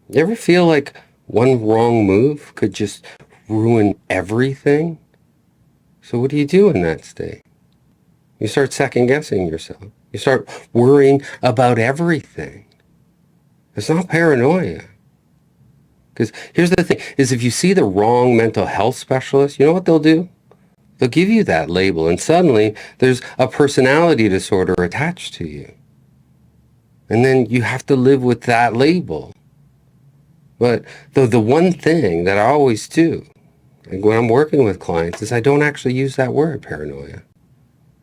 You ever feel like one wrong move could just ruin everything? So what do you do in that state? You start second guessing yourself. You start worrying about everything. It's not paranoia. Because here's the thing, is if you see the wrong mental health specialist, you know what they'll do? They'll give you that label, and suddenly there's a personality disorder attached to you. And then you have to live with that label. But the one thing that I always do, like when I'm working with clients, is I don't actually use that word, paranoia.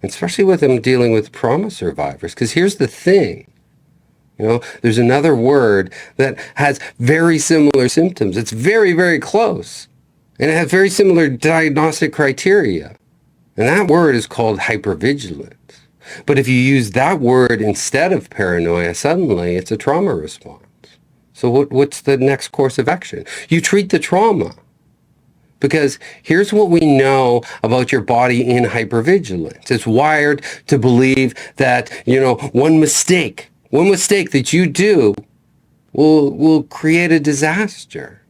Especially with them dealing with trauma survivors. Because here's the thing. There's another word that has very similar symptoms. It's very, very close. And it has very similar diagnostic criteria. And that word is called hypervigilance. But if you use that word instead of paranoia, suddenly it's a trauma response. So what's the next course of action? You treat the trauma. Because here's what we know about your body in hypervigilance. It's wired to believe that, one mistake that you do will create a disaster.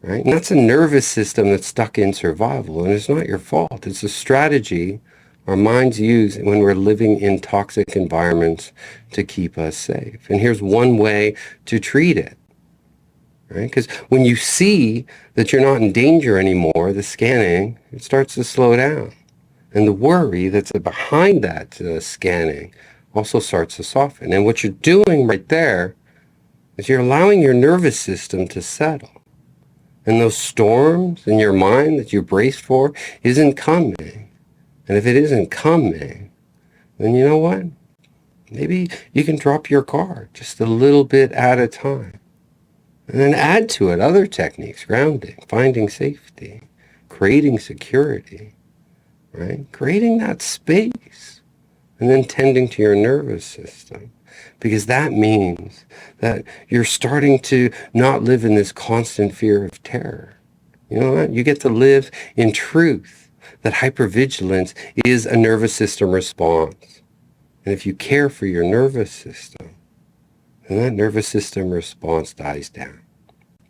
Right? And that's a nervous system that's stuck in survival, and it's not your fault. It's a strategy our minds use when we're living in toxic environments to keep us safe. And here's one way to treat it. Right? Because when you see that you're not in danger anymore, the scanning, it starts to slow down. And the worry that's behind that scanning also starts to soften. And what you're doing right there is you're allowing your nervous system to settle. And those storms in your mind that you braced for isn't coming. And if it isn't coming, then you know what? Maybe you can drop your guard just a little bit at a time. And then add to it other techniques, grounding, finding safety, creating security, right? Creating that space, and then tending to your nervous system. Because that means that you're starting to not live in this constant fear of terror. You know what? You get to live in truth, that hypervigilance is a nervous system response. And if you care for your nervous system, then that nervous system response dies down.